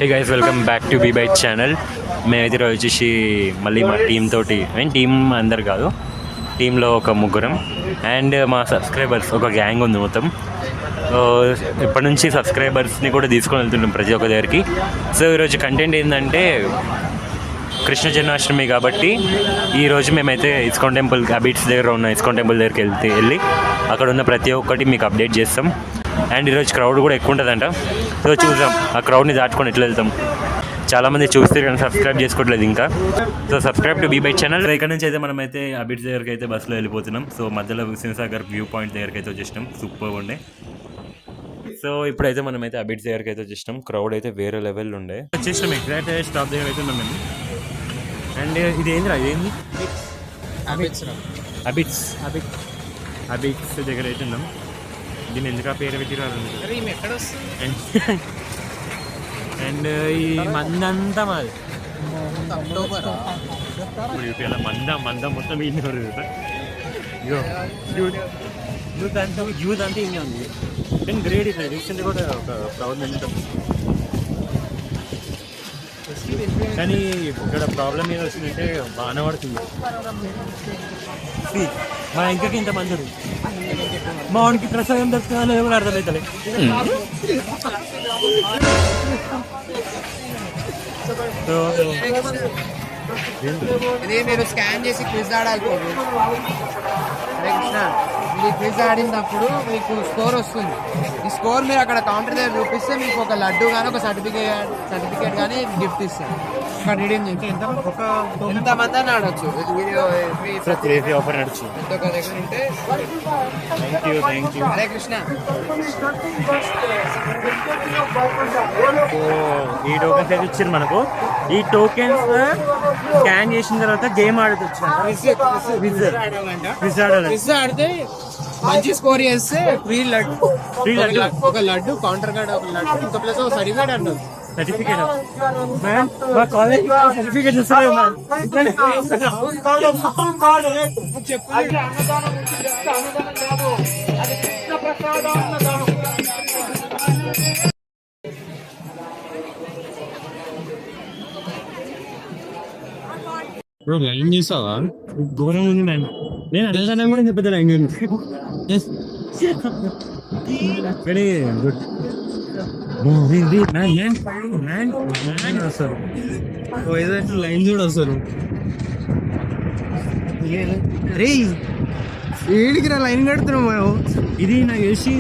Hey guys, welcome back to B Byte channel. మేమైతే ఈరోజు వచ్చేసి మళ్ళీ మా టీమ్ తోటి, టీం అందరు కాదు, టీంలో ఒక ముగ్గురం అండ్ మా సబ్స్క్రైబర్స్ ఒక గ్యాంగ్ ఉంది మొత్తం. ఇప్పటి నుంచి సబ్స్క్రైబర్స్ని కూడా తీసుకొని వెళ్తున్నాం ప్రతి ఒక్క దగ్గరికి. సో ఈరోజు కంటెంట్ ఏంటంటే కృష్ణ జన్మాష్టమి కాబట్టి ఈరోజు మేమైతే ఇస్కాన్ టెంపుల్, అబిట్స్ దగ్గర ఉన్న ఇస్కాన్ టెంపుల్ దగ్గరికి వెళ్ళి అక్కడ ఉన్న ప్రతి ఒక్కటి మీకు అప్డేట్ చేస్తాం. అండ్ ఈరోజు క్రౌడ్ కూడా ఎక్కువ ఉంటుందంట. సో చూద్దాం ఆ క్రౌడ్ని దాటుకొని ఎట్లా వెళ్తాం. చాలామంది చూస్తే కానీ సబ్స్క్రైబ్ చేసుకోవట్లేదు ఇంకా. So subscribe to B Byte channel. ఇక్కడ నుంచి అయితే మనమైతే అబిట్స్ దగ్గరికి అయితే బస్సులో వెళ్ళిపోతున్నాం. సో మధ్యలో శివసాగర్ వ్యూ పాయింట్ దగ్గరికి అయితే వచ్చేసినాం. సూపర్ ఉండే. సో ఇప్పుడైతే మనమైతే అబిట్స్ దగ్గరికి అయితే వచ్చేసినాం. క్రౌడ్ అయితే వేరే లెవెల్ ఉండే. వచ్చేసినాం ఎగ్జాక్ట్ స్టాప్ దగ్గర అయితే ఉన్నాం మేము. అండ్ ఇది ఏందిరా, ఇదేంది? అబిట్స్ దగ్గర అయితే ఉన్నాం. దీన్ని ఎందుకు పేరు పెట్టిరారు. అండ్ ఈ మందంతా మాది మంద మొత్తం యూత్ అంతా ఇంకా ఉంది. కానీ గ్రేట్ ఇట్లా రీసెంట్ కూడా ఒక క్రౌడ్ ఉంటాం. కానీ ఇక్కడ ప్రాబ్లం ఏదో వచ్చిందంటే బాగానే పడుతుంది. మా ఇంకకి ఇంత మంది మా వానికి ప్రసాదం దొరుకుతుందని ఎవరు అర్థమవుతలే. ఇది మీరు స్కాన్ చేసి క్విజ్ ఆడాలి. ఈ క్విజ్ ఆడినప్పుడు మీకు స్కోర్ వస్తుంది. ఈ స్కోర్ మీరు అక్కడ కౌంటర్ దగ్గర చూపిస్తే మీకు ఒక లడ్డు కానీ ఒక సర్టిఫికేట్ కానీ గిఫ్ట్ ఇస్తారు. ఒక రీడింగ్ చేసి ఎంతమంది అని ఆడొచ్చు. వీడియో నడచ్చు ఎంతో ఒక దగ్గర ఉంటే. హరే కృష్ణ. ఈ టోకెన్స్ అయితే ఇచ్చారు మనకు. ఈ టోకెన్స్ స్కాన్ చేసిన తర్వాత గేమ్ ఆడవచ్చు. క్విజ్ ఆడితే మంచి స్కోర్ చేస్తే ఫ్రీ లడ్డు ఒక లడ్డు, కౌంటర్ కార్డ్ ఒక లడ్డు, ఇంకా ప్లస్ ఒక సర్టిఫికేట్ అంటారు. సర్టిఫికేట్ మా కాలేజ్ సర్టిఫికేట్ ఇస్తారు. బ్రో లైన్ చేసావా? ఘోరంగా ఉంది మ్యాన్. నేను అడగడానికి కూడా చెప్పేది లైన్ వెరీ గుడ్. లైన్ చూడు అసలు. ఏడికి రా లైన్ కడుతున్నావు. ఇది నాకు వేసి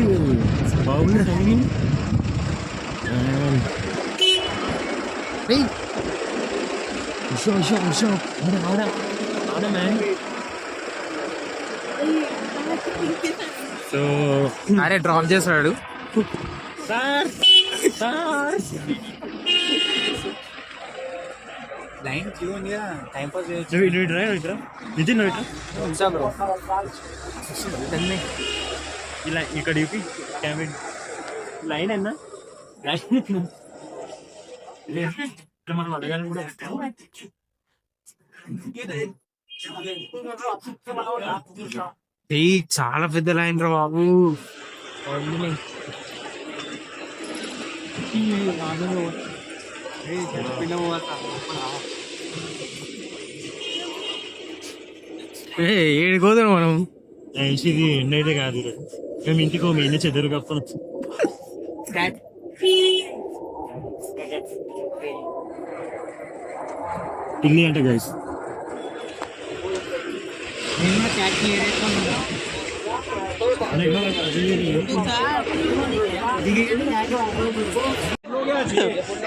బాగుంది టైమింగ్. సో అరే డ్రాప్ చేస్తాడు సార్. లైన్ క్యూ ఉంది టైం పాస్ ఇలా ఇక్కడ చూపి క్యాబిన్ లైన్ అన్నా. మనం అడగాలని కూడా చాలా పెద్ద లైన్ రా బాబు. ఏడిపోతాం మనం. ఇది ఎండ అయితే కాదు. మేము ఇంటికి మీ ఇంటి చెద్దరు కప్పుకొని టిల్లి అంటే guys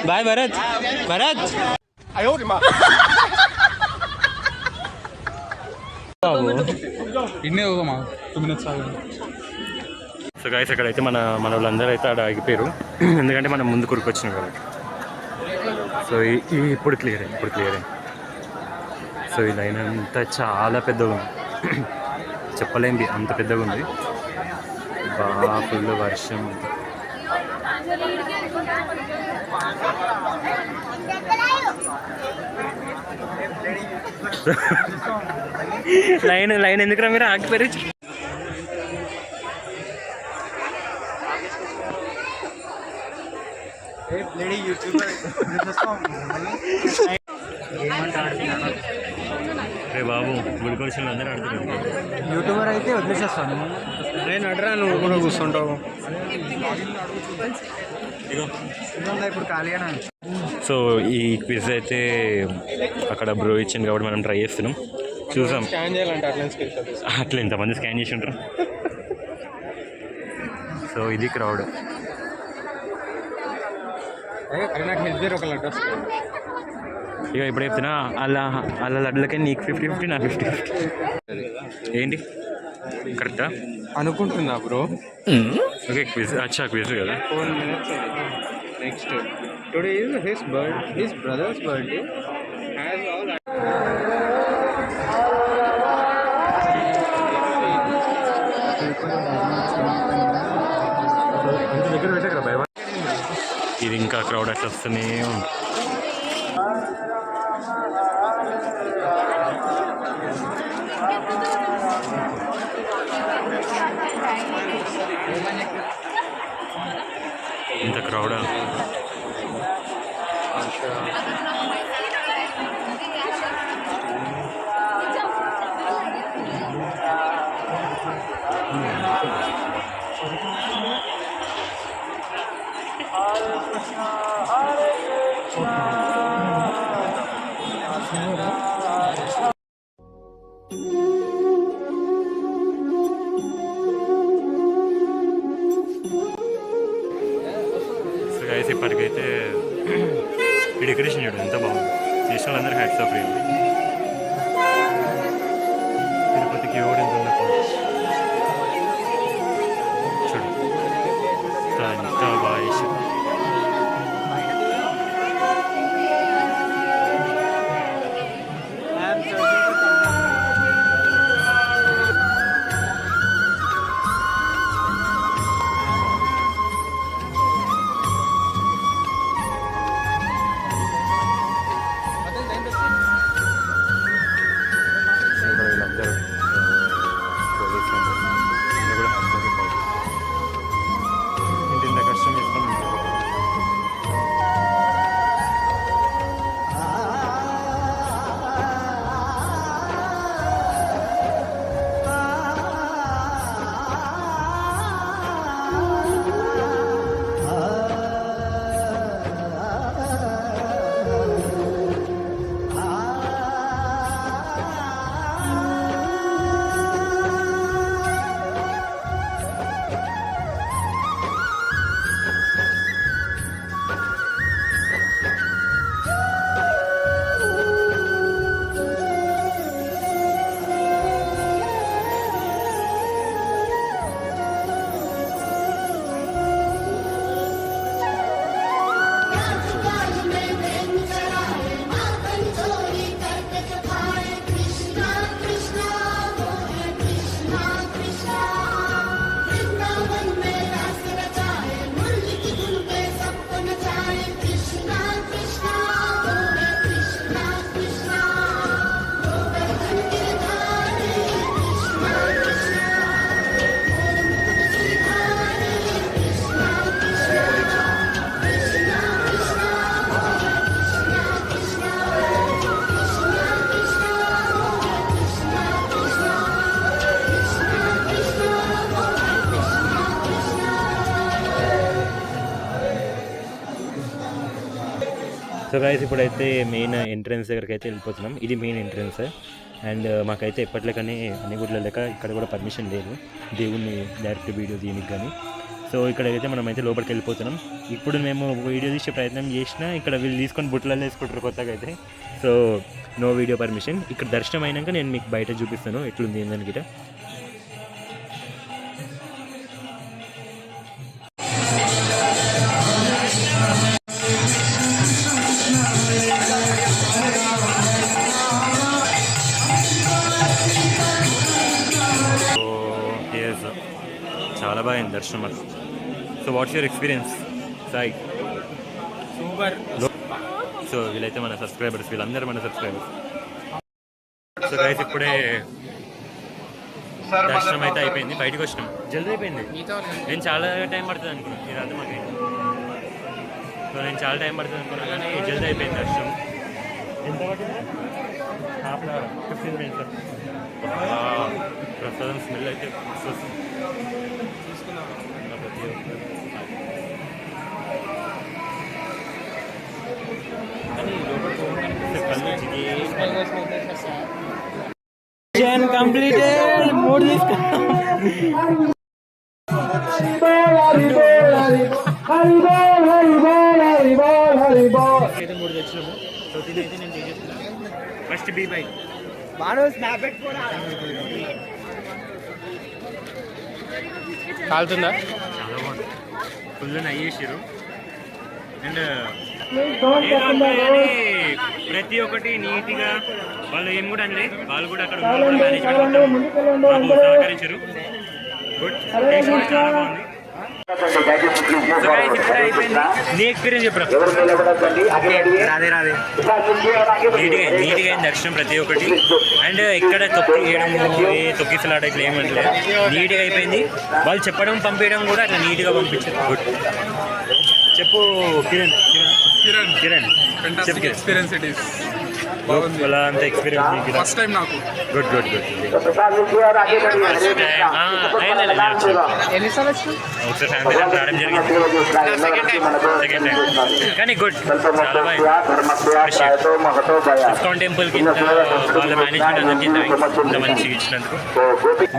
bye Bharat. So guys అక్కడైతే మన వాళ్ళందరూ అయితే ఆడ ఆగిపోయారు. ఎందుకంటే మనం ముందు కొడుకొచ్చినాం కాబట్టి. సో ఇప్పుడు క్లియర్ అయింది. సో ఈ లైన్ అంతా చాలా పెద్దగా ఉంది. చెప్పలేంది అంత పెద్దగా ఉంది. బాగా ఫుల్ వర్షం. లైన్ ఎందుకురా మీరు ఆగిపోయారు? రే బాబు గుడికొచ్చిన అందరూ ఆడుతున్నారు. యూట్యూబర్ అయితే వదిలేసేస్తాను. నేను అడరా, నువ్వు కూడా కూర్చుంటావు. ఇగో ఇప్పుడు ఖాళీగా. సో ఈ క్విజ్ అయితే అక్కడ బ్రో ఇచ్చింది కాబట్టి మనం ట్రై చేస్తున్నాం, చూసాం. స్కాన్ చేయాలంటే అట్లా ఎంతమంది స్కాన్ చేసి ఉంటారు. సో ఇది క్రౌడ్. నాకు హెల్ప్ ఒక లడ్డు. ఇక ఇప్పుడు చెప్తున్నా అలా అలా లడ్లకే నీకు 50-50 నాకు 50-50. ఏంటి కరెక్టా అనుకుంటున్నా బ్రో. ఓకే క్విజ్ అచ్చా క్విజ్ కదా. 4 minutes. Next today is his brothers birthday. Has all దగ్గర పెట్టారు భయ. ఇది ఇంకా క్రౌడ్ అట్లా వస్తూనే ఉంది. ఇంత క్రౌడా. గైస్ ఇప్పటికైతే ఈ డెకరేషన్ చూడండి ఎంత బాగుంది. చేసిన వాళ్ళందరూ హ్యాట్స్ ఆఫ్. తిరుపతికి ఎవరు ఎంత ఉన్నప్పుడు చూడు ఎంత బాగా చేసి. ఇంత కష్టం చేసుకొని సో గైస్ ఇప్పుడైతే మెయిన్ ఎంట్రన్స్ దగ్గరికి అయితే వెళ్ళిపోతున్నాం. ఇది మెయిన్ ఎంట్రన్స్. అండ్ మాకైతే ఎప్పట్లేకనే అన్ని గుడ్ల లెక్క ఇక్కడ కూడా పర్మిషన్ లేదు దేవుణ్ణి డైరెక్ట్ వీడియో తీయడానికి కానీ. సో ఇక్కడైతే మనం అయితే లోపలికి వెళ్ళిపోతున్నాం. ఇప్పుడు మేము వీడియో తీసే ప్రయత్నం చేసినా ఇక్కడ వీళ్ళు తీసుకొని బుట్టలలో వేసుకుంటారు కొత్తగా అయితే. So no video permission. ఇక్కడ దర్శనం అయినాక నేను మీకు బయట చూపిస్తాను ఎట్లుంది ఏందని గిట. చాలా బాగా అయింది దర్శనం. So what's your experience Sai? Super. So వీళ్ళైతే మన సబ్స్క్రైబర్స్, వీళ్ళందరూ మన సబ్స్క్రైబర్స్. సో గైస్ ఇప్పుడే దర్శనం అయితే అయిపోయింది, బయటకు వచ్చినాం. జల్దీ అయిపోయింది. నేను చాలా టైం పడుతుంది అనుకున్నాను, ఇది అర్థం మాకైంది. సో నేను చాలా టైం పడుతుంది అనుకున్నాను కానీ జల్దీ అయిపోయింది దర్శనం. ఎంత పట్టింది? Half an hour 15 minutes. ప్రసాదం స్మెల్ అయితే వస్తుంది. కంప్లీటెడ్. మూడు తెచ్చినాము. సో దీనైతే నేను చేసేస్తున్నా. ఫస్ట్ బీ బైట్ కాలుతుందా? చాలా బాగుంది. ఫుల్ నయ్యేసారు. అండ్ ప్రతి ఒక్కటి నీట్గా వాళ్ళు ఏం కూడా అనలే. వాళ్ళు కూడా అక్కడ మేనేజ్మెంట్ మాకు సహకరించారు. గుడ్. టేస్ట్ కూడా చాలా బాగుంది. నీ ఎక్స్పీరియన్స్ చెప్పరా? రాదే నీట్గా అయింది దర్శనం ప్రతి ఒక్కటి. అండ్ ఇక్కడ తొక్కి వేయడం తొక్కిసలాట ఇట్లా ఏమంటలేదు, నీట్గా అయిపోయింది. వాళ్ళు చెప్పడం పంపించడం కూడా అట్లా నీట్గా పంపించారు. గుడ్. చెప్పు కిరణ్. చెప్పు ఎక్స్పీరియన్స్ ఇట్ ఈస్ అలా అంత ఎక్స్పీరియన్స్ ఫస్ట్ టైం నాకు. గుడ్. ఎన్నిసార్లు వచ్చినావు? ఒకసారి ఫ్యామిలీ రావడం జరిగింది. సెకండ్ టైం కానీ గుడ్. చాలా బాగా ఇస్కాన్ టెంపుల్కి వాళ్ళ మేనేజ్మెంట్ అందరికీ ఇంత మంచిగా ఇచ్చినందుకు.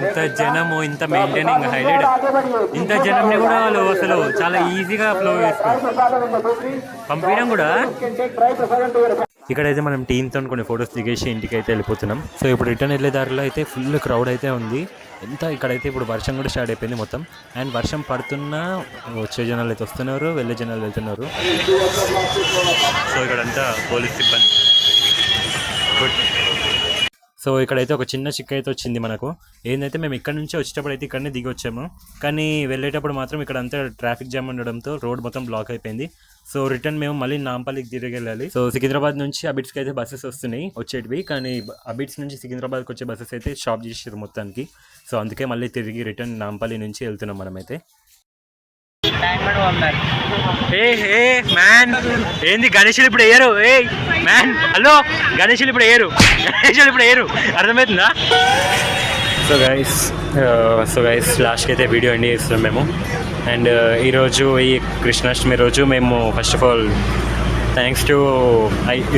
ఇంత జనము, ఇంత మెయింటైనింగ్ హైలైట్. ఇంత జనంని కూడా వాళ్ళు అసలు చాలా ఈజీగా ఫ్లో చేస్తారు. పంపించడం కూడా. ఇక్కడైతే మనం టీమ్తో కొన్ని ఫొటోస్ దిగేసి ఇంటికి అయితే వెళ్ళిపోతున్నాం. సో ఇప్పుడు రిటర్న్ వెళ్ళే దారిలో అయితే ఫుల్ క్రౌడ్ అయితే ఉంది. ఇక్కడైతే ఇప్పుడు వర్షం కూడా స్టార్ట్ అయిపోయింది మొత్తం. అండ్ వర్షం పడుతున్నా వచ్చే జనాలు అయితే వస్తున్నారు, వెళ్ళే జనాలు వెళ్తున్నారు. సో ఇక్కడంతా పోలీస్ సిబ్బంది. గుడ్. సో ఇక్కడైతే ఒక చిన్న చిక్క అయితే వచ్చింది మనకు. ఏంటంటే మేము ఇక్కడ నుంచి వచ్చేటప్పుడు అయితే ఇక్కడనే దిగి వచ్చాము, కానీ వెళ్ళేటప్పుడు మాత్రం ఇక్కడ అంతా ట్రాఫిక్ జామ్ ఉండడంతో రోడ్ మొత్తం బ్లాక్ అయిపోయింది. సో రిటర్న్ మేము మళ్ళీ నాంపల్లికి తిరిగి వెళ్ళాలి. సో సికింద్రాబాద్ నుంచి అబిడ్స్కి అయితే బస్సెస్ వస్తున్నాయి వచ్చేటివి, కానీ అబిడ్స్ నుంచి సికింద్రాబాద్కి వచ్చే బస్సెస్ అయితే స్టాప్ చేసారు మొత్తానికి. సో అందుకే మళ్ళీ తిరిగి రిటర్న్ నాంపల్లి నుంచి వెళ్తున్నాం మనమైతే. మ్యాన్ ఏంది గణేషులు ఇప్పుడు వేయరు? మ్యాన్ హలో, గణేషులు ఇప్పుడు వేయరు అర్థమవుతుందా? సో గైస్ లాస్ట్కి అయితే వీడియో ఎండ్ చేస్తున్నాం మేము. అండ్ ఈరోజు ఈ కృష్ణాష్టమి రోజు మేము first of all thanks to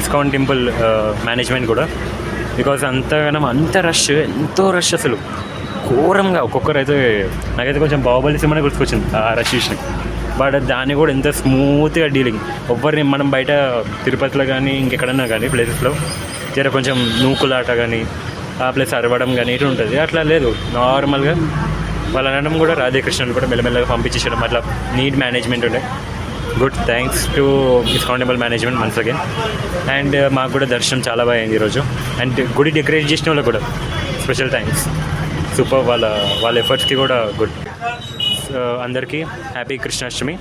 ISKCON temple management కూడా, బికాజ్ అంత రష్, ఎంతో రష్ అసలు ఘోరంగా. ఒక్కొక్కరు అయితే నాకైతే కొంచెం బాహుబలి సినిమానే గుర్తుకొచ్చింది ఆ రష్ చూసిన. బట్ దాన్ని కూడా ఎంత స్మూత్గా డీలింగ్. ఎవరిని మనం బయట తిరుపతిలో కానీ ఇంకెక్కడన్నా కానీ ప్లేసెస్లో జర కొంచెం నూకులాట కానీ ఆ ప్లేస్ అరవడం కానీ ఇటు ఉంటుంది, అట్లా లేదు. నార్మల్గా వాళ్ళ అనడం కూడా రాధాకృష్ణన్ కూడా మెల్లమెల్లగా పంపించేయడం, అట్లా నీట్ మేనేజ్మెంట్ ఉండే. Good. Thanks to ISKCON temple management once again. And మాకు కూడా దర్శనం చాలా బాగా అయింది ఈరోజు. అండ్ గుడి డెకరేట్ చేసిన వాళ్ళకి కూడా స్పెషల్ థ్యాంక్స్. సూపర్. వాళ్ళ ఎఫర్ట్స్కి కూడా గుడ్. అందరికీ happy Krishnashtami.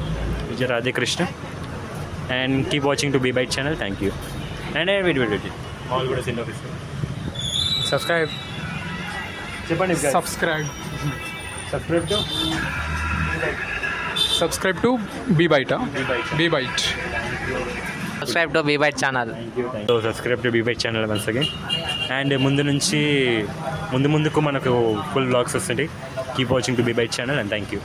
Vijaya Radhakrishna. And keep watching to B Byte channel. Thank you. And wait మాల్ కూడా సెండ్ ఆఫీస్ సబ్స్క్రైబ్ చెప్పండి. Subscribe to B Byte subscribe to B Byte channel. So subscribe to B Byte channel once again. And ముందుకు మనకు full vlogs వస్తుంటాయి. Keep watching to B Byte channel and thank you.